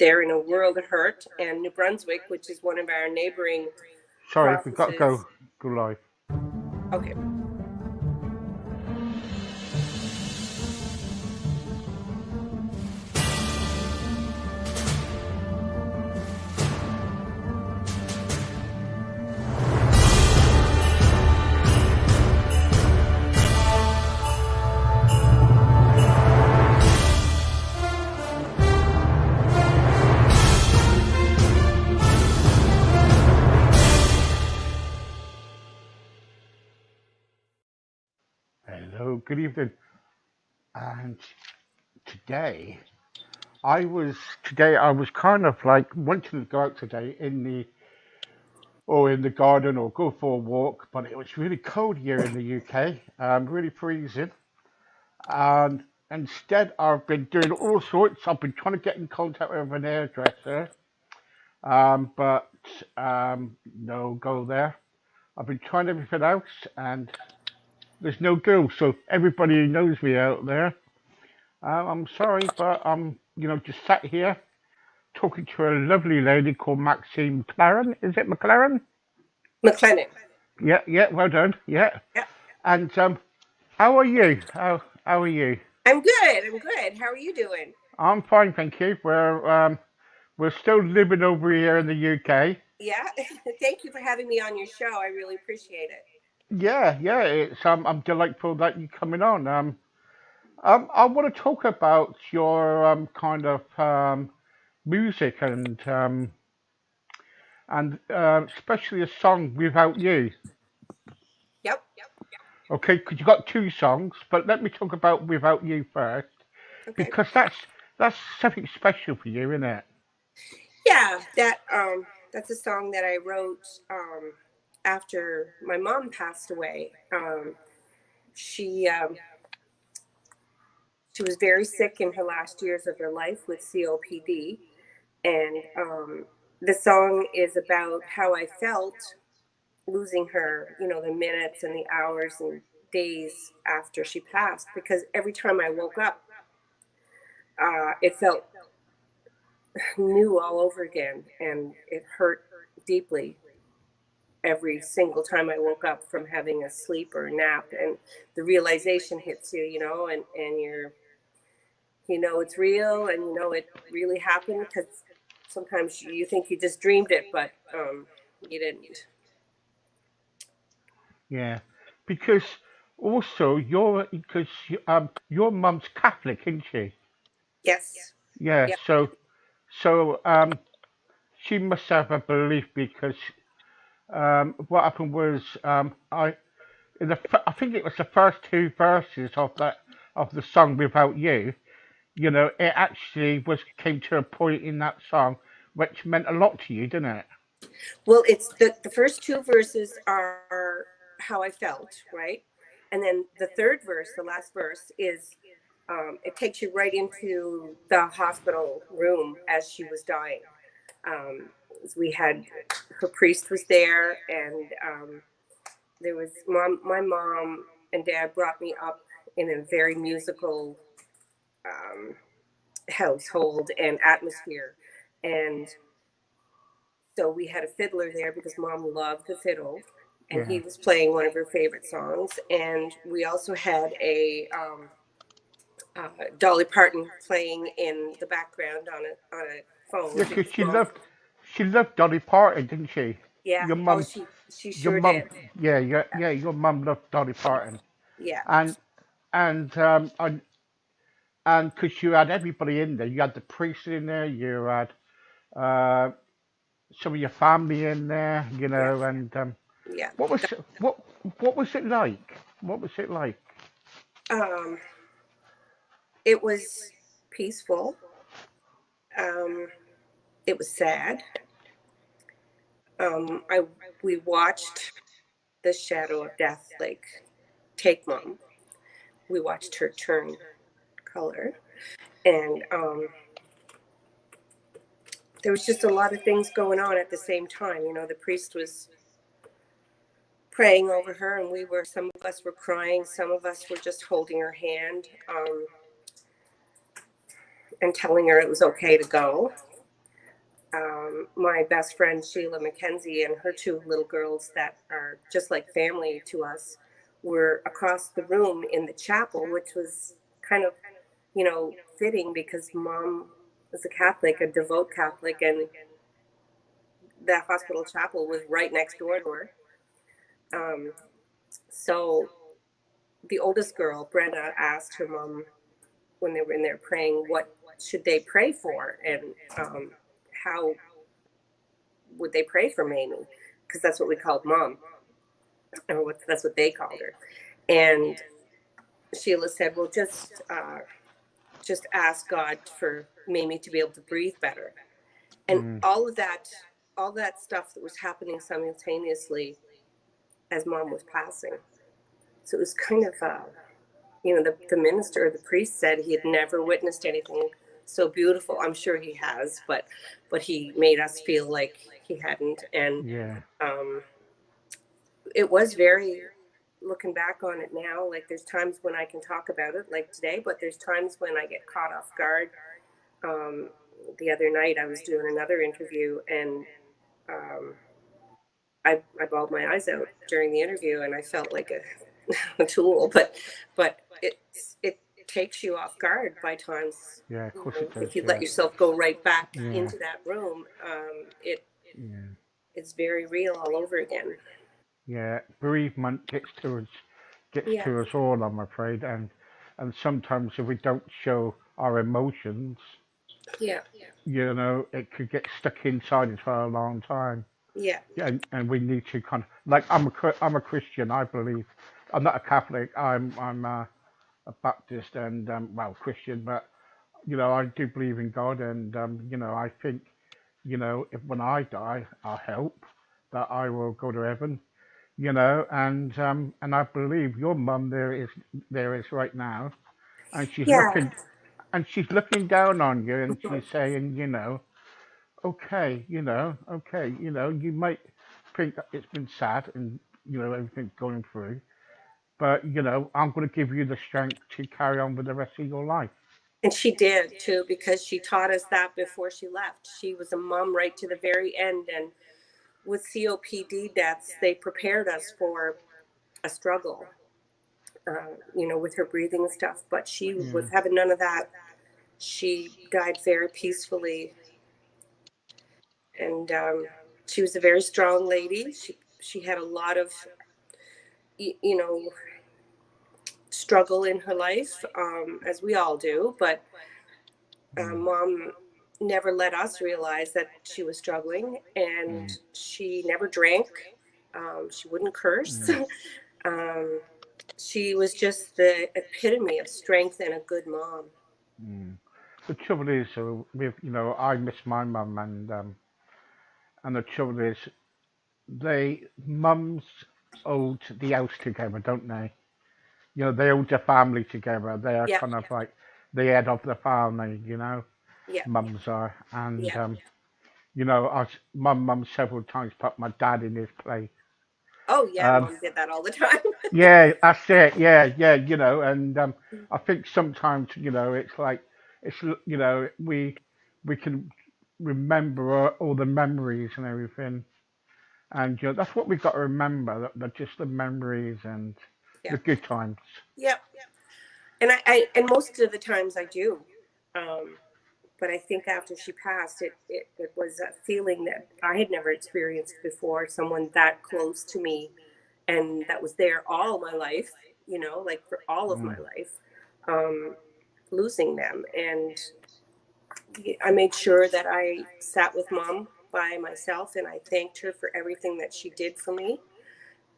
they're in a world of hurt. And New Brunswick, which is one of our neighboring Sorry, we've got to provinces. go live. Okay. Hello, good evening. And today I was kind of like wanting to go out today in the garden or go for a walk, but it was really cold here in the UK, really freezing. And instead, I've been doing all sorts. I've been trying to get in contact with an hairdresser, but no go there. I've been trying everything else, and there's no go. So everybody who knows me out there, I'm sorry, but I'm just sat here talking to a lovely lady called Maxine McLaren. Is it McLaren? McLennan. Yeah, yeah. Well done. Yeah. Yeah. And how are you? How are you? I'm good. I'm good. How are you doing? I'm fine, thank you. We're still living over here in the UK. Yeah. Thank you for having me on your show. I really appreciate it. Yeah, yeah. It's I'm delightful that you're coming on. I want to talk about your kind of music and especially a song "Without You." Yep. Okay, because you got two songs, but let me talk about "Without You" first, Okay. because that's something special for you, isn't it? Yeah, that's a song that I wrote after my mom passed away. She she was very sick in her last years of her life with COPD, and the song is about how I felt losing her. You know, the minutes and the hours and days after she passed, because every time I woke up, it felt new all over again, and it hurt deeply every single time I woke up from having a sleep or a nap, and the realization hits you, and it's real, and it really happened, because sometimes you think you just dreamed it, but you didn't. Yeah, because also your mum's Catholic, isn't she? Yes. Yeah, Yeah. so she must have a belief because what happened was I think it was the first two verses of the song "Without You." It actually was came to a point in that song which meant a lot to you, didn't it? Well, it's the first two verses are how I felt, right? And then the third verse, the last verse, is it takes you right into the hospital room as she was dying. Um, we had her priest was there, and there was my mom and dad brought me up in a very musical um, household and atmosphere, and so we had a fiddler there because mom loved the fiddle, and he Yeah. was playing one of her favorite songs. And we also had a Dolly Parton playing in the background on a phone Yeah, 'cause because mom. she loved Dolly Parton, didn't she? Yeah. Your Oh, mum, she your sure mum, did. yeah, your mum loved Dolly Parton, Yeah. and and um and and because you had everybody in there, you had the priest in there, you had uh some of your family in there, Yeah. and Yeah. what was what what was it like? What was it like? Um, it was peaceful. Um, it was sad. I We watched the shadow of death like take mom. We watched her turn color, and there was just a lot of things going on at the same time. The priest was praying over her, and some of us were crying, some of us were just holding her hand, and telling her it was okay to go. My best friend Sheila Mackenzie and her two little girls that are just like family to us were across the room in the chapel, which was kind of, fitting because mom was a Catholic, a devout Catholic, and that hospital chapel was right next door to her. So the oldest girl, Brenna, asked her mom when they were in there praying, what should they pray for, and how would they pray for Mamie? Because that's what we called mom, or that's what they called her. And Sheila said, "Well, just ask God for Mamie to be able to breathe better." And Mm. all that stuff that was happening simultaneously as mom was passing. So it was kind of, the minister or the priest said he had never witnessed anything so beautiful. I'm sure he has, but he made us feel like he hadn't. And Yeah. um, it was very, looking back on it now, like there's times when I can talk about it like today, but there's times when I get caught off guard. Um, the other night I was doing another interview, and um, I bawled my eyes out during the interview, and I felt like a tool, but it takes you off guard by times. Yeah. Of course it does. If you let Yeah. yourself go right back Yeah. into that room, Yeah. it's very real all over again. Yeah. Bereavement gets Yeah, to us all, I'm afraid, and sometimes if we don't show our emotions, yeah, it could get stuck inside us for a long time. yeah, Yeah, and we need to kind of like I'm a Christian. I believe I'm not a Catholic. I'm a Baptist and well Christian, but I do believe in God, and I think if when I die, I hope that I will go to heaven. And I believe your mum there is right now, and yeah. she's looking down on you, and she's saying, okay, you might think that it's been sad and everything's going through, but I'm going to give you the strength to carry on with the rest of your life. And she did too, because she taught us that before she left. She was a mom right to the very end. And with COPD deaths, they prepared us for a struggle, with her breathing and stuff. But she was Yeah. having none of that. She died very peacefully, and she was a very strong lady. She had a lot of, you know, struggle in her life, as we all do. But Mm, mom never let us realize that she was struggling, and mm, she never drank. She wouldn't curse. mm, um, she was just the epitome of strength and a good mom. mm. The trouble is, with I miss my mum, and the trouble is, they mums hold the house together, don't they? They hold the family together. They are Yeah, kind of like the head of the family. yeah, Mums are, and yeah. my mum several times put my dad in his place. Oh yeah, Um, mom did that all the time. yeah, that's it. Yeah, yeah, and I think sometimes it's like we can remember all the memories and everything, and that's what we've got to remember, that just the memories and Yeah, the good times. yeah. And and most of the times I do. Um, but I think after she passed, it was a feeling that I had never experienced before. Someone that close to me, and that was there all my life, like for all of my Mm, life, um, losing them. And I made sure that I sat with mom by myself, and I thanked her for everything that she did for me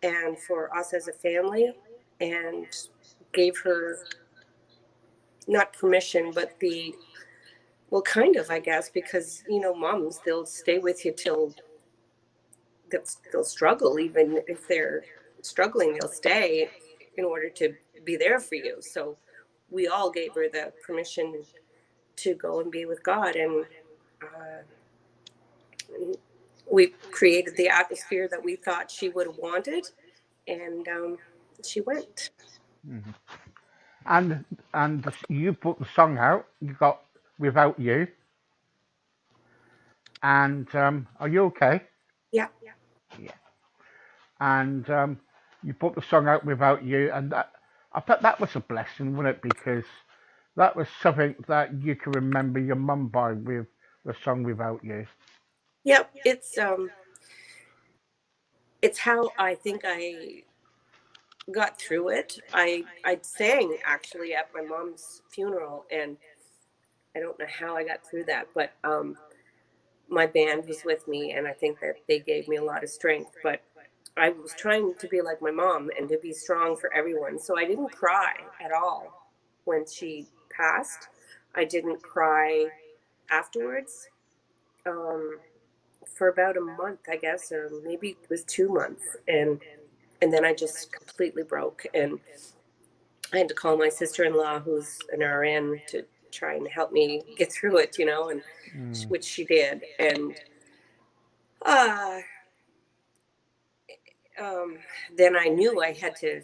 and for us as a family, and gave her not permission, but well, kind of, I guess, because moms, they'll stay with you till they'll struggle. Even if they're struggling, they'll stay in order to be there for you. So we all gave her the permission to go and be with God, and uh, we created the atmosphere that we thought she would have wanted, and she went. mhm. And you put the song out. You got Without You, And are you okay? Yeah. Yeah. And you put the song out without you, and that I bet that was a blessing, wasn't it? Because that was something that you can remember your mum by with the song without you. Yep. It's how I think I got through it. I sang actually at my mom's funeral, and I don't know how I got through that, but my band was with me, and I think that they gave me a lot of strength. But I was trying to be like my mom and to be strong for everyone, so I didn't cry at all when she passed. I didn't cry afterwards. Um, for about a month, I guess, or maybe it was 2 months, and then I just completely broke, and I had to call my sister-in-law, who's an RN, to try and help me get through it, and Mm, which she did, and uh, um, then I knew I had to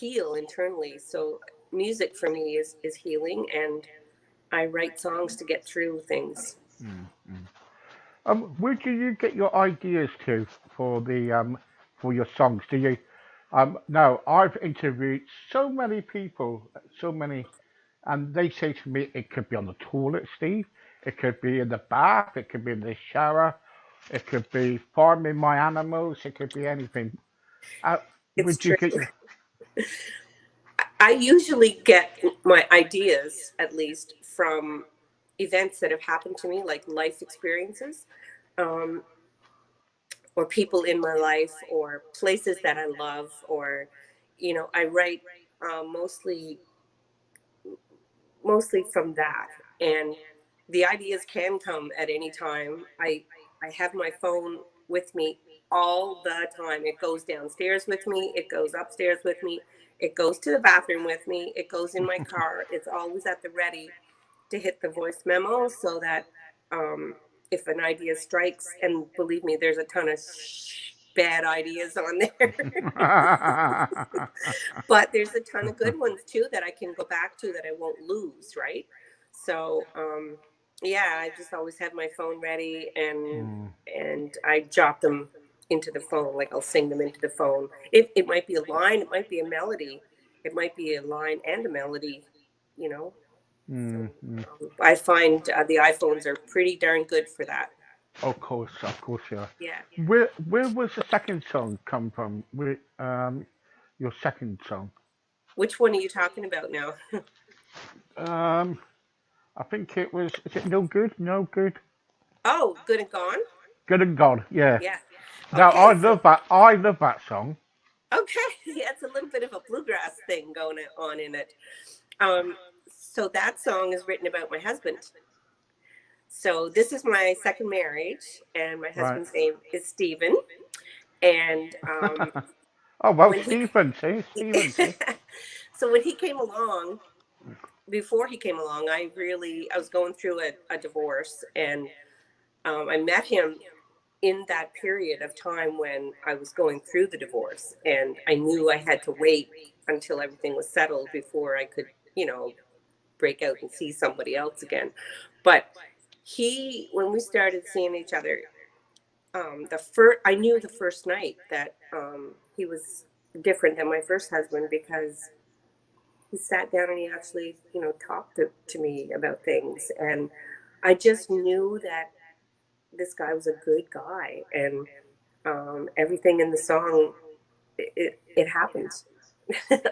heal internally. So music for me is healing, and I write songs to get through things. mm, mm. Where do you get your ideas to for the for your songs? Do you now I've interviewed so many people, so many, and they say to me it could be on the toilet, Steve. It could be in the bath. It could be in the shower. It could be farming my animals. It could be anything. Uh, It's would you true. get your I usually get my ideas, at least, from events that have happened to me, like life experiences, um, or people in my life, or places that I love, or I write mostly from that, and the ideas can come at any time. I have my phone with me all the time. It goes downstairs with me, it goes upstairs with me, it goes to the bathroom with me, it goes in my car. It's always at the ready to hit the voice memo, so that if an idea strikes, and believe me, there's a ton of bad ideas on there. But there's a ton of good ones too that I can go back to, that I won't lose, right? So yeah, I just always have my phone ready, Mm, and I jot them into the phone. Like, I'll sing them into the phone. It might be a line, it might be a melody, it might be a line and a melody, you know. So mm, mm. I find the iPhones are pretty darn good for that. Of course, yeah. Yeah. Where was the second song come from? Where your second song? Which one are you talking about now? Um, I think it was. Is it no good? No good. Oh, Good and Gone. Good and God. Yeah. Yeah. Now I Okay, so love that. I love that song. okay, yeah, it's a little bit of a bluegrass thing going on in it. Um, so that song is written about my husband. So this is my second marriage, and my Right. husband's name is Stephen. And Oh well, when he, Stephen. See, Stephen. See. so when he came along, before he came along, I was going through a divorce, and I met him in that period of time when I was going through the divorce, and I knew I had to wait until everything was settled before I could, break out and see somebody else again. But when we started seeing each other, the first I knew the first night that he was different than my first husband, because he sat down and he actually, talked to me about things, and I just knew that this guy was a good guy, and everything in the song, it happened.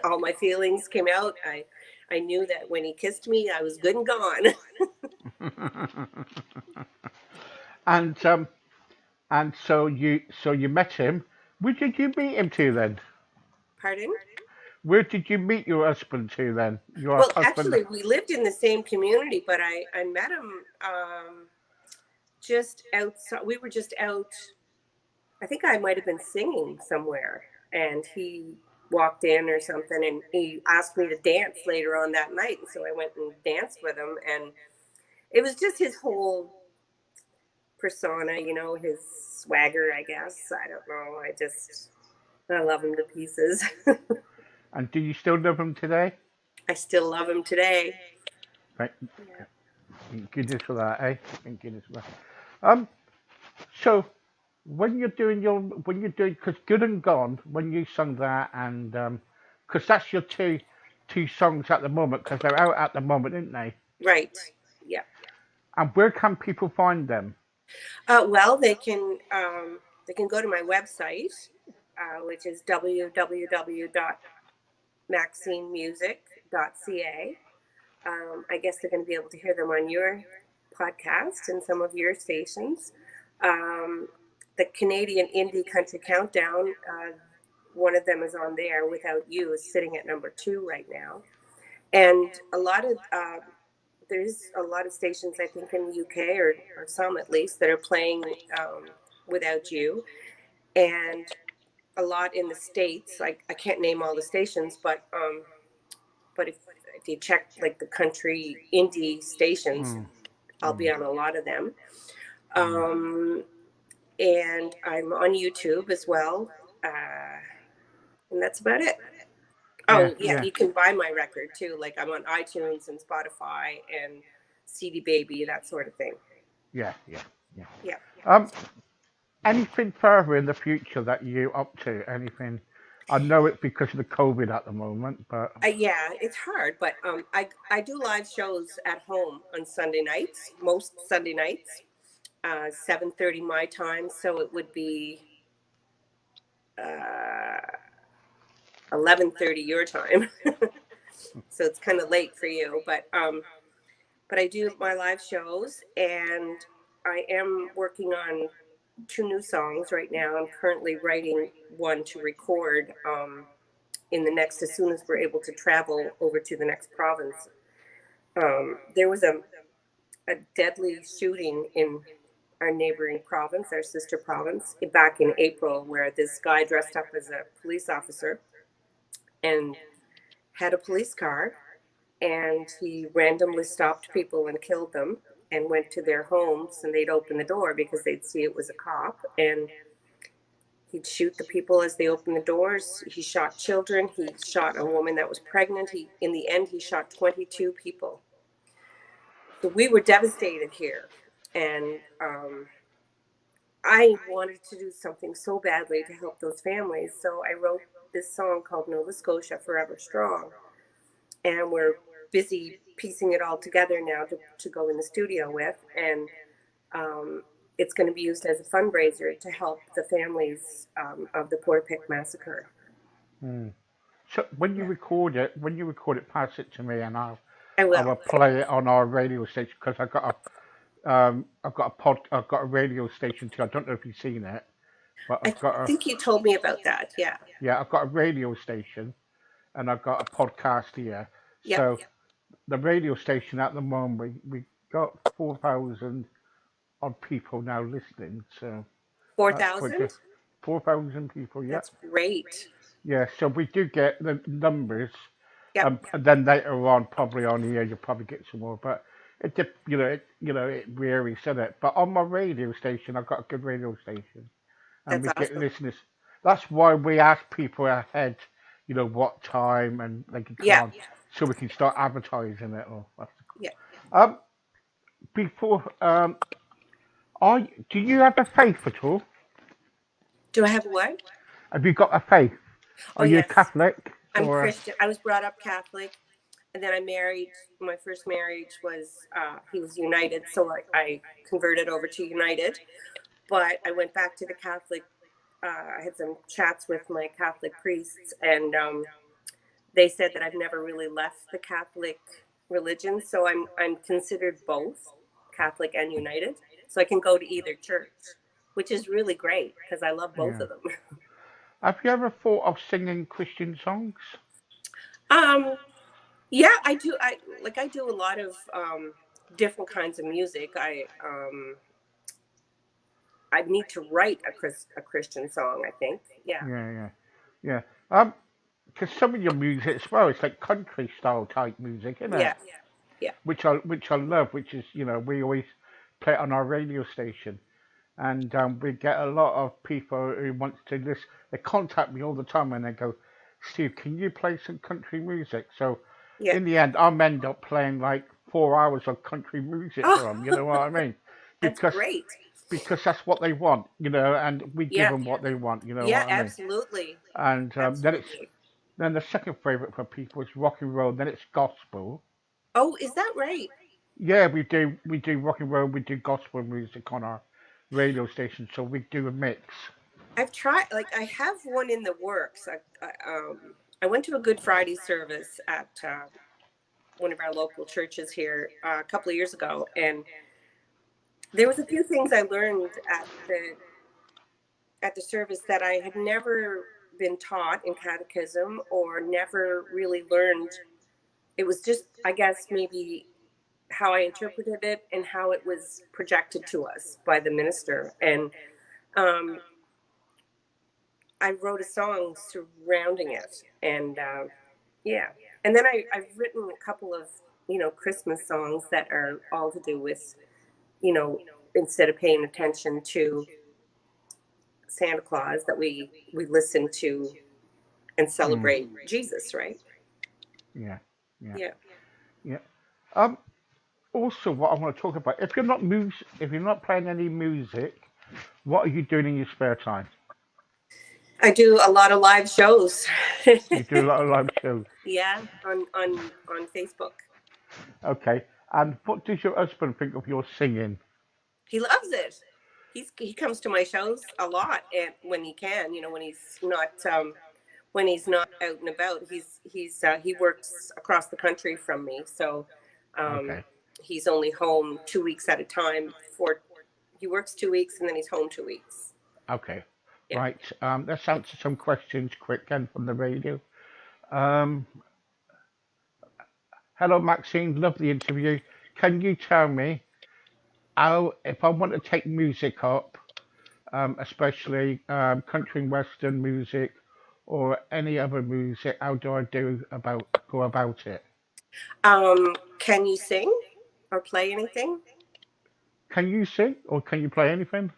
All my feelings came out. I knew that when he kissed me, I was good and gone. and so you met him. Where did you meet him to then? Pardon? Where did you meet your husband to then? Your Well, husband. actually, we lived in the same community, but I met him just outside. We were just out. I think I might have been singing somewhere, and he walked in or something, and he asked me to dance later on that night. And so I went and danced with him, and it was just his whole persona, his swagger, I guess. I don't know. I love him to pieces. And do you still love him today? I still love him today. Thank, Yeah. thank goodness for that, eh? Thank goodness for that. So when you're doing, because Good and Gone, when you sung that, and because that's your two songs at the moment, because they're out at the moment, aren't they? Right. Yeah. And where can people find them? Well, they can go to my website, which is www.maxinemusic.ca. I guess they're going to be able to hear them on your podcast and some of your stations. Um, the Canadian Indie Country Countdown, one of them is on there. Without You is sitting at number 2 right now, and there's a lot of stations I think in the UK, or some at least, that are playing Without You, and a lot in the States. I can't name all the stations, but if you check like the country indie stations, Mm, I'll be mm, on a lot of them. mm. Um, and I'm on YouTube as well. And that's about it. Yeah, Oh, yeah, yeah, you can buy my record too. Like I'm on iTunes and Spotify and CD Baby, that sort of thing. yeah, yeah, yeah. Yeah. Um, Anything further in the future that you up to? Anything? I know it's because of the COVID at the moment, but Yeah, it's hard, but I do live shows at home on Sunday nights, most Sunday nights, 7:30 my time, so it would be 11:30 your time. So it's kind of late for you, but I do my live shows, and I am working on 2 new songs right now. I'm currently writing one to record in the next, as soon as we're able to travel over to the next province. There was a deadly shooting in our neighboring province, our sister province, back in April, where this guy dressed up as a police officer and had a police car, and he randomly stopped people and killed them, and went to their homes, and they'd open the door because they'd see it was a cop, and he'd shoot the people as they opened the doors. He shot children. He shot a woman that was pregnant. In the end, he shot 22 people. So we were devastated here, and I wanted to do something so badly to help those families. So I wrote this song called Nova Scotia Forever Strong, and we're busy piecing it all together now to go in the studio with, and um, it's going to be used as a fundraiser to help the families of the Portapique massacre. mm. So when you record it, pass it to me, and I I will. will play it on our radio station because I've got a radio station too. I don't know if you've seen it, but I think you told me about that. Yeah. I've got a radio station and I've got a podcast here. Yep. So the radio station at the moment we got 4,000 odd people now listening. So that's quite 4,000? good. 4,000 people, yeah. That's great. Yeah, so we do get the numbers, Yep. and then later on, probably on here, you'll probably get some more. But it varies, doesn't it? But on my radio station, I've got a good radio station, and That's we get awesome. listeners. That's why we ask people ahead, what time, and they can come Yeah. on, so we can start advertising it. Or Yeah. um, before do you have a faith at all? Do I have what? Have you got a faith? Oh, Are you a yes. Catholic I'm or? Christian. I was brought up Catholic, and then I married. My first marriage was, he was United, so I converted over to United. But I went back to the Catholic. I had some chats with my Catholic priests, and they said that I've never really left the Catholic religion, so I'm considered both Catholic and United. So I can go to either church, which is really great because I love both Yeah. of them. Have you ever thought of singing Christian songs? Um, yeah, I do. I do a lot of different kinds of music. I need to write a Christian song, I think. Yeah. Yeah, yeah, yeah. Because some of your music as well, it's like country style type music, isn't it? Yeah. Yeah. Which I love. Which is, we always play it on our radio station, and we get a lot of people who want to listen. They contact me all the time and they go, Steve, can you play some country music? So Yeah. in the end, I'm end up playing like 4 hours of country music for Oh, them. You know what I mean? that's Because great. because that's what they want, and we give Yeah. them what they want. You know Yeah, what I mean? absolutely. And Absolutely. then the second favorite for people is rock and roll. Then it's gospel. Oh, is that right? Yeah, we do rock and roll. We do gospel music on our radio station, so we do a mix. I've tried, like, I have one in the works. I went to a Good Friday service at one of our local churches here a couple of years ago, and there was a few things I learned at the service that I had never been taught in catechism or never really learned. It was just, I guess, maybe how I interpreted it and how it was projected to us by the minister. And um, I wrote a song surrounding it. And yeah. And then I've written a couple of, Christmas songs that are all to do with, you know, instead of paying attention to Santa Claus, that we listen to and Mm, celebrate Jesus, right? yeah, yeah, Yeah. yeah. Um, Also, what I want to talk about, if you're not playing any music, what are you doing in your spare time? I do a lot of live shows. You do a lot of live shows. Yeah, on Facebook. Okay. And what does your husband think of your singing? He loves it. He comes to my shows a lot, and when he can, when he's not out and about, he works across the country from me, so um, Okay. he's only home 2 weeks at a time. For he works 2 weeks and then he's home 2 weeks. Okay. Yeah. Right. Let's answer some questions quick then from the radio. Um, Hello, Maxine. Lovely interview. Can you tell me how, if I want to take music up, especially country and western music or any other music, how do I go about it? Can you sing or play anything? Can you sing or can you play anything?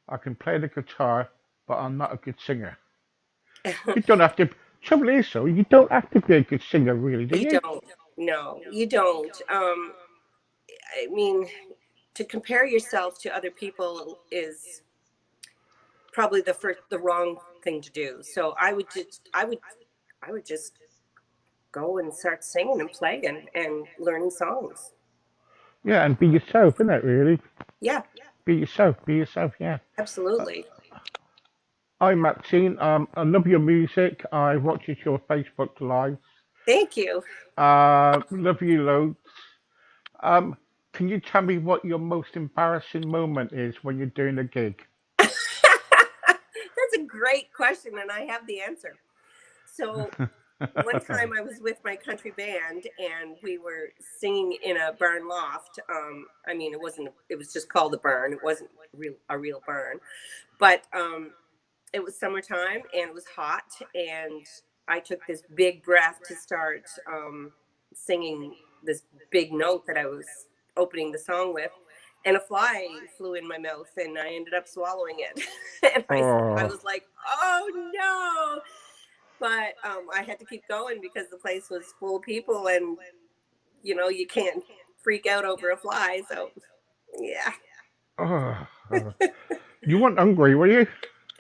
I can play the guitar, but I'm not a good singer. You don't have to. Trouble is, though, you don't have to be a good singer, really, do You you? don't. No, you don't. I mean, to compare yourself to other people is probably the wrong thing to do. So I would just go and start singing and playing and learning songs. Yeah, and be yourself, isn't it? Really, Yeah, be yourself. Be yourself. Yeah. Uh, absolutely. I'm Maxine. I love your music. I watch your Facebook lives. Thank you. Love you loads. Um, can you tell me what your most embarrassing moment is when you're doing a gig? That's a great question, and I have the answer. So one time I was with my country band and we were singing in a barn loft. I mean, it was just called a barn. It wasn't a real barn, but it was summertime and it was hot. And I took this big breath to start singing this big note that I was opening the song with. And a fly flew in my mouth and I ended up swallowing it. And I Oh, was like, oh no, but I had to keep going because the place was full of people, and you can't freak out over a fly. So yeah, oh, oh. You weren't hungry, were you?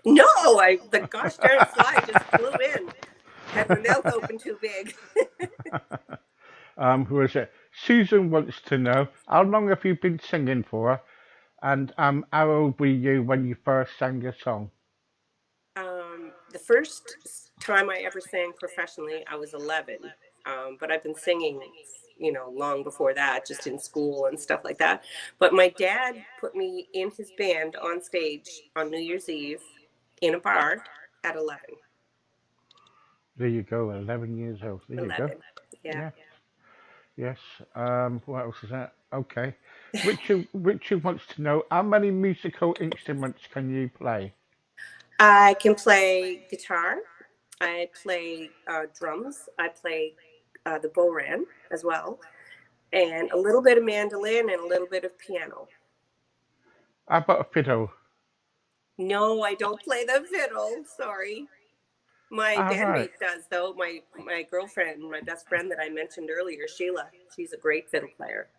no, I the gosh darn fly just flew in. Had my mouth open too big. Who is it? Susan wants to know how long have you been singing for, and how old were you when you first sang your song? The first time I ever sang professionally, I was 11. But I've been singing, long before that, just in school and stuff like that. But my dad put me in his band on stage on New Year's Eve in a bar at 11. There you go, 11 years old. There you go. 11. Yeah. Yeah, yes. What else is that? Okay. Richard wants to know how many musical instruments can you play? I can play guitar. I play drums. I play the bodhrán as well, and a little bit of mandolin and a little bit of piano. How about a fiddle? No, I don't play the fiddle. Sorry. My All right. bandmate does, though. My girlfriend, my best friend that I mentioned earlier, Sheila. She's a great fiddle player.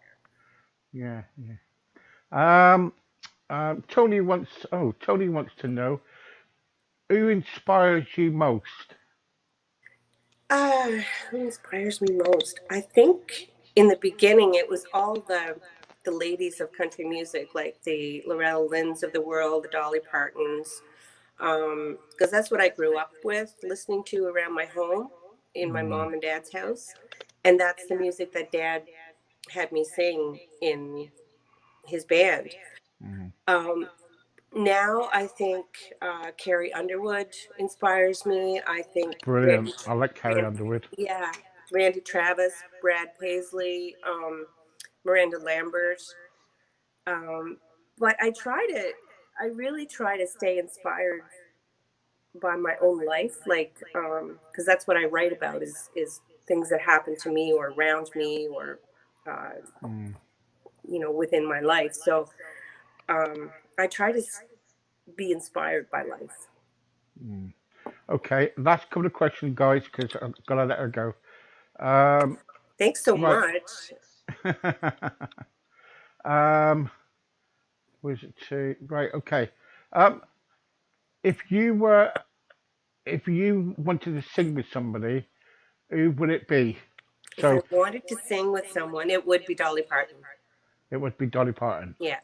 Yeah, yeah. Um, Tony wants to know who inspires you most. Who inspires me most? I think in the beginning it was all the ladies of country music, like the Loretta Lynn's of the world, the Dolly Partons, because that's what I grew up with, listening to around my home in my Mm, mom and dad's house, and that's the music that Dad had me sing in his band. mm. Um, Now I think Carrie Underwood inspires me. I think Brilliant. I like Carrie Randy, Underwood. yeah, Randy Travis, Brad Paisley, Miranda Lambert. Um, but I really try to stay inspired by my own life, like, because that's what I write about is things that happen to me or around me or, uh, Mm, within my life. So I try to be inspired by life. mm. Okay, last couple of questions, guys, because I've got to let her go. Um, Thanks so right. much. um, was it two? Right. Okay. Um, if you were, if you wanted to sing with somebody, who would it be? If I So wanted to sing with someone, it would be Dolly Parton. it would be Dolly Parton. Yeah.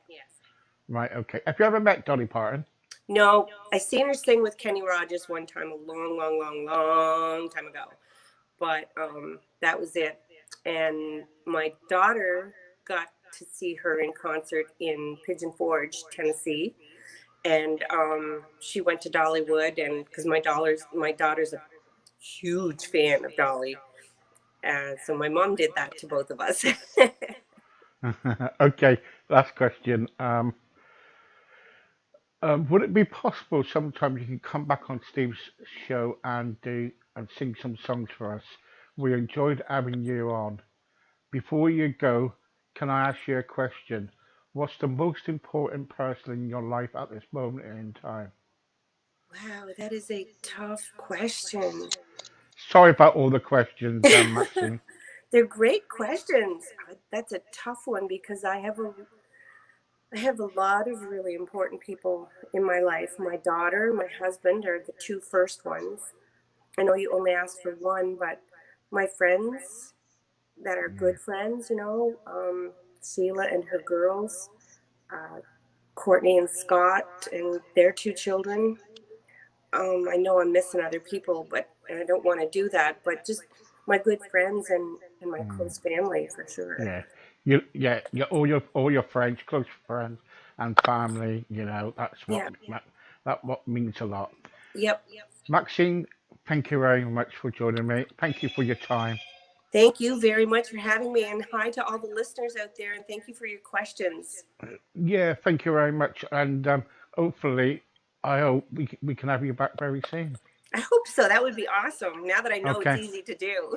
Right. Okay. Have you ever met Dolly Parton? No, I seen her sing with Kenny Rogers one time, a long, long, long, long time ago. But that was it. And my daughter got to see her in concert in Pigeon Forge, Tennessee, and she went to Dollywood, and because my daughter's a huge fan of Dolly, so my mom did that to both of us. Okay. Last question. Would it be possible sometime you can come back on Steve's show and do and sing some songs for us? We enjoyed having you on. Before you go, can I ask you a question? What's the most important person in your life at this moment in time? Wow, that is a tough question. Sorry about all the questions, Maxine. They're great questions. That's a tough one because I have a lot of really important people in my life. My daughter, my husband are the two first ones. I know you only asked for one, but my friends that are Mm, good friends, Sheila and her girls, uh, Courtney and Scott and their two children. I know I'm missing other people, but and I don't want to do that. But just my good friends and my mm. close family for sure. Yeah, all your friends, close friends, and family. You know, Yeah. that what means a lot. Yep. Maxine, thank you very much for joining me. Thank you for your time. Thank you very much for having me, and hi to all the listeners out there, and thank you for your questions. Yeah, thank you very much, and hopefully, I hope we can have you back very soon. I hope so. That would be awesome. Now that I know it's Okay, easy to do.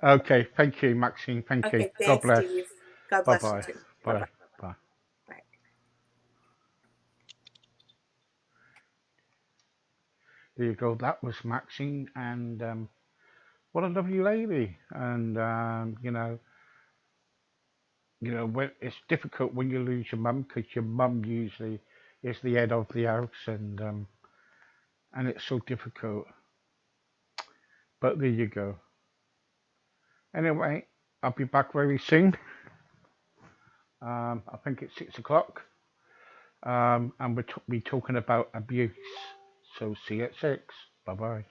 okay. Thank you, Maxine. Thank you. Okay. God Thanks, bless. Steve. God Bye bless you bye. too. Bye bye. Bye bye. Bye. There you go. That was Maxine, and what a lovely lady. And when it's difficult when you lose your mum because your mum usually is the head of the house, and it's so difficult. But there you go. Anyway, I'll be back very soon. I think it's 6 o'clock. And we'll be talking about abuse. So see you at 6. Bye bye.